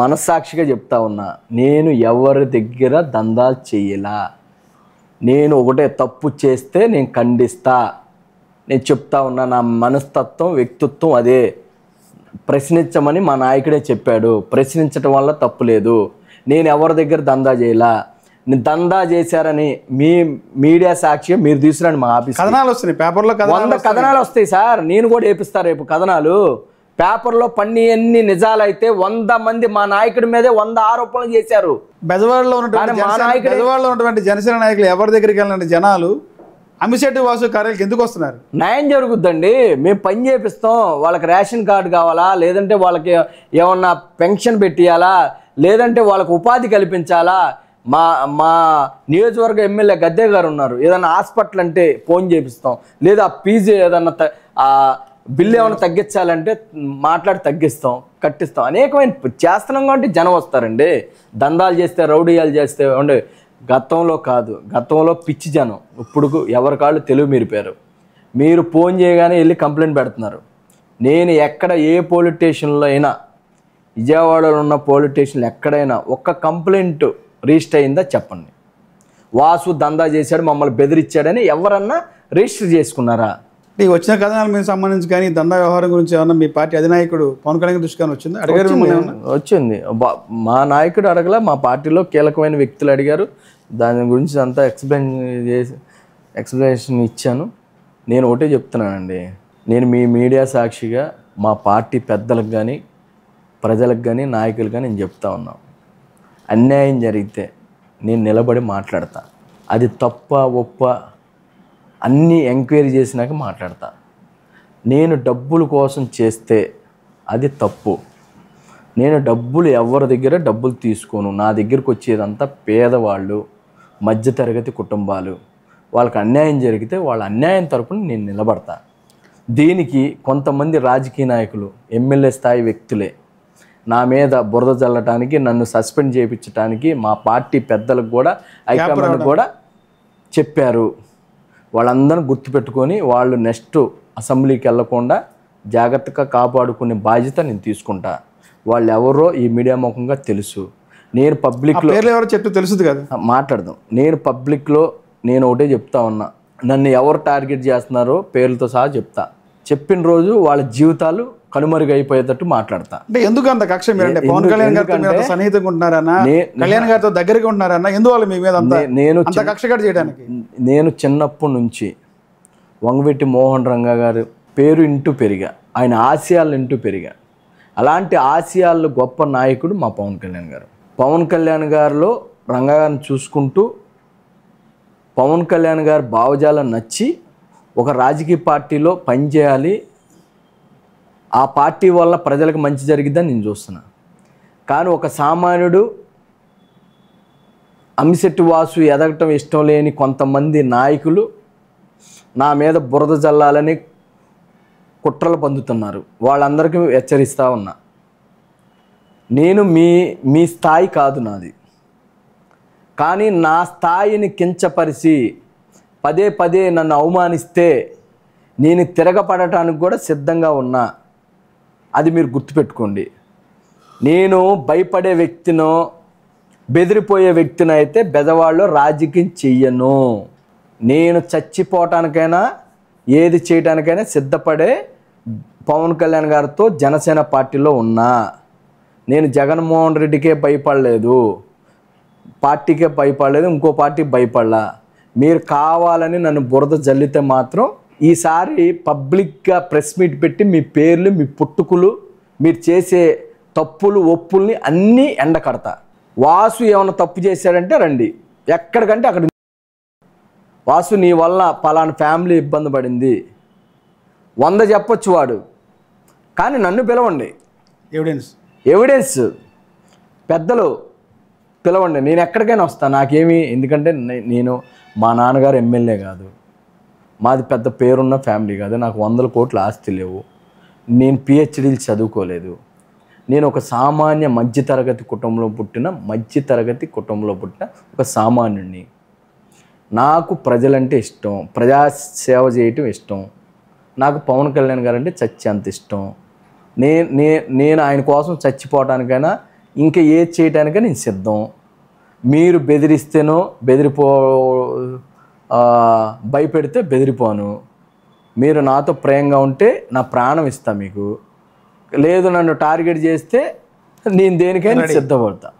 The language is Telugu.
మనస్సాక్షిగా చెప్తా ఉన్నా, నేను ఎవరి దగ్గర దందాలు చెయ్యలా. నేను ఒకటే తప్పు చేస్తే నేను ఖండిస్తా. నేను చెప్తా ఉన్నా, నా మనస్తత్వం వ్యక్తిత్వం అదే. ప్రశ్నించమని మా నాయకుడే చెప్పాడు. ప్రశ్నించడం వల్ల తప్పు లేదు. నేను ఎవరి దగ్గర దందా చేయలా. నేను దందా చేశారని మీ మీడియా సాక్షిగా మీరు తీసుకురండి మా ఆఫీస్. కథనాలు వస్తున్నాయి పేపర్లో, 100 కథనాలు వస్తాయి సార్. నేను కూడా వేపిస్తా రేపు కథనాలు. పేపర్లో పన్ని ఎన్ని నిజాలైతే 100 మంది మా నాయకుడి మీదే 100 ఆరోపణలు చేశారు. బెజవాడలో ఉన్నటువంటి జనసేన నాయకులు ఎవరి దగ్గరికి వెళ్ళిన జనాలు అమిశెట్టి వాసు కార్యాలకి ఎందుకు వస్తున్నారు? న్యాయం జరుగుద్దండి. మేము పని చేపిస్తాం. వాళ్ళకి రేషన్ కార్డు కావాలా, లేదంటే వాళ్ళకి ఏమన్నా పెన్షన్ పెట్టియాలా, లేదంటే వాళ్ళకి ఉపాధి కల్పించాలా. మా నియోజకవర్గ ఎమ్మెల్యే గద్దే గారు ఉన్నారు. ఏదైనా హాస్పిటల్ అంటే ఫోన్ చేపిస్తాం, లేదా పీజీ ఏదన్నా బిల్లు ఏమైనా తగ్గించాలంటే మాట్లాడి తగ్గిస్తాం, కట్టిస్తాం. అనేకమైన చేస్తున్నాం కాబట్టి జనం వస్తారండి. దందాలు చేస్తే, రౌడీయాలు చేస్తే ఉండే గతంలో కాదు. గతంలో పిచ్చి జనం. ఇప్పుడు ఎవరి కాళ్ళు తెలుగు మీరిపోయారు. మీరు ఫోన్ చేయగానే వెళ్ళి కంప్లైంట్ పెడుతున్నారు. నేను ఎక్కడ ఏ పోలీస్ స్టేషన్లో అయినా, విజయవాడలో ఉన్న పోలీస్ స్టేషన్లో ఎక్కడైనా ఒక్క కంప్లైంట్ రిజిస్టర్ అయిందా చెప్పండి. వాసు దందా చేశాడు, మమ్మల్ని బెదిరించాడని ఎవరన్నా రిజిస్టర్ చేసుకున్నారా? ఈ వచ్చిన కథనాల మీద సంబంధించి కానీ దందా వ్యవహారం గురించి ఏమన్నా మీ పార్టీ అధినాయకుడు పవన్ కళ్యాణ్ దృష్టి కానీ వచ్చింది? వచ్చింది. మా నాయకుడు అడగల, మా పార్టీలో కీలకమైన వ్యక్తులు అడిగారు. దాని గురించి అంతా ఎక్స్ప్లెనేషన్ ఇచ్చాను. నేను ఒకటే చెప్తున్నానండి, నేను మీ మీడియా సాక్షిగా మా పార్టీ పెద్దలకు కానీ, ప్రజలకు కానీ, నాయకులు కానీ నేను చెప్తా ఉన్నాను. అన్యాయం జరిగితే నేను నిలబడి మాట్లాడతా. అది తప్ప ఒప్ప అన్నీ ఎంక్వైరీ చేసినాక మాట్లాడతా. నేను డబ్బుల కోసం చేస్తే అది తప్పు. నేను డబ్బులు ఎవరి దగ్గర డబ్బులు తీసుకోను. నా దగ్గరకు వచ్చేదంతా పేదవాళ్ళు, మధ్యతరగతి కుటుంబాలు. వాళ్ళకి అన్యాయం జరిగితే వాళ్ళ అన్యాయం తరపున నేను నిలబడతా. దీనికి కొంతమంది రాజకీయ నాయకులు, ఎమ్మెల్యే స్థాయి వ్యక్తులే నా మీద బురద చల్లటానికి, నన్ను సస్పెండ్ చేయించడానికి మా పార్టీ పెద్దలకు కూడా, హైకమాండ్ కూడా చెప్పారు. వాళ్ళందరూ గుర్తుపెట్టుకొని వాళ్ళు నెక్స్ట్ అసెంబ్లీకి వెళ్లకుండా జాగ్రత్తగా కాపాడుకునే బాధ్యత నేను తీసుకుంటా. వాళ్ళు ఎవరో ఈ మీడియా ముఖంగా తెలుసు. నేను పబ్లిక్లో ఎవరో చెట్టు తెలుసుది కదా, మాట్లాడదాం. నేను పబ్లిక్లో నేను ఒకటే చెప్తా ఉన్నా, నన్ను ఎవరు టార్గెట్ చేస్తున్నారో పేర్లతో సహా చెప్తా. చెప్పిన రోజు వాళ్ళ జీవితాలు కనుమరుగైపోయేటట్టు మాట్లాడతా. అంటే ఎందుకు అంత కక్ష? మీరంటే పవన్ కళ్యాణ్ గారితో సన్నిహితంగా ఉంటున్నారన్నా, కళ్యాణ్ గారితో దగ్గరగా ఉంటున్నారన్నా, ఎందువల్ల మీ మీద అంత కక్ష కట్ చేయడానికి? నేను చిన్నప్పటి నుంచి వంగవీటి మోహన్ రంగా గారు పేరు ఇంటూ పెరిగా, ఆయన ఆశయాలు ఇంటూ పెరిగా. అలాంటి ఆశయాలు గొప్ప నాయకుడు మా పవన్ కళ్యాణ్ గారు. పవన్ కళ్యాణ్ గారిలో రంగా గారిని చూసుకుంటూ, పవన్ కళ్యాణ్ గారి భావజాలం నచ్చి ఒక రాజకీయ పార్టీలో పనిచేయాలి, ఆ పార్టీ వల్ల ప్రజలకు మంచి జరిగిద్దని నేను చూస్తున్నా. కానీ ఒక సామాన్యుడు అమిశెట్టి వాసు ఎదగటం ఇష్టం లేని కొంతమంది నాయకులు నా మీద బురద జల్లాలని కుట్రలు పొందుతున్నారు. వాళ్ళందరికీ హెచ్చరిస్తూ ఉన్నా, నేను మీ స్థాయి కాదు నాది. కానీ నా స్థాయిని కించపరిచి పదే పదే నన్ను అవమానిస్తే నేను తిరగపడటానికి కూడా సిద్ధంగా ఉన్నా. అది మీరు గుర్తుపెట్టుకోండి. నేను భయపడే వ్యక్తినో, బెదిరిపోయే వ్యక్తిని అయితే బెదవాళ్ళలో రాజకీయం చెయ్యను. నేను చచ్చిపోవటానికైనా, ఏది చేయడానికైనా సిద్ధపడే పవన్ కళ్యాణ్ గారితో జనసేన పార్టీలో ఉన్నా. నేను జగన్మోహన్ రెడ్డికే భయపడలేదు, పార్టీకే భయపడలేదు, ఇంకో పార్టీకి భయపడలా. మీరు కావాలని నన్ను బురద జల్లితే మాత్రం ఈసారి పబ్లిక్గా ప్రెస్ మీట్ పెట్టి మీ పేర్లు, మీ పుట్టుకులు, మీరు చేసే తప్పులు ఒప్పుల్ని అన్నీ ఎండకడతా. వాసు ఏమైనా తప్పు చేశాడంటే రండి, ఎక్కడికంటే అక్కడ. వాసు నీ వల్ల పలానా ఫ్యామిలీ ఇబ్బంది పడింది 100 చెప్పొచ్చు వాడు, కానీ నన్ను పిలవండి. ఎవిడెన్స్ పెద్దలు పిలవండి, నేను ఎక్కడికైనా వస్తాను. నాకేమి, ఎందుకంటే నేను మా నాన్నగారు ఎమ్మెల్యే కాదు, మాది పెద్ద పేరున్న ఫ్యామిలీ కాదు, నాకు 100 కోట్ల ఆస్తి లేవు, నేను పిహెచ్డీలు చదువుకోలేదు. నేను ఒక సామాన్య మధ్యతరగతి కుటుంబంలో పుట్టిన ఒక సామాన్యుడిని. నాకు ప్రజలంటే ఇష్టం, ప్రజాసేవ చేయటం ఇష్టం. నాకు పవన్ కళ్యాణ్ గారు అంటే చచ్చేంత ఇష్టం. నేను ఆయన కోసం చచ్చిపోవడానికైనా ఇంకా ఏది చేయడానికే నేను సిద్ధం. మీరు బెదిరిస్తేనో భయపెడితే బెదిరిపోను. మీరు నాతో ప్రేమగా ఉంటే నా ప్రాణం ఇస్తా మీకు. లేదు నన్ను టార్గెట్ చేస్తే నేను దేనికైనా సిద్ధపడతా.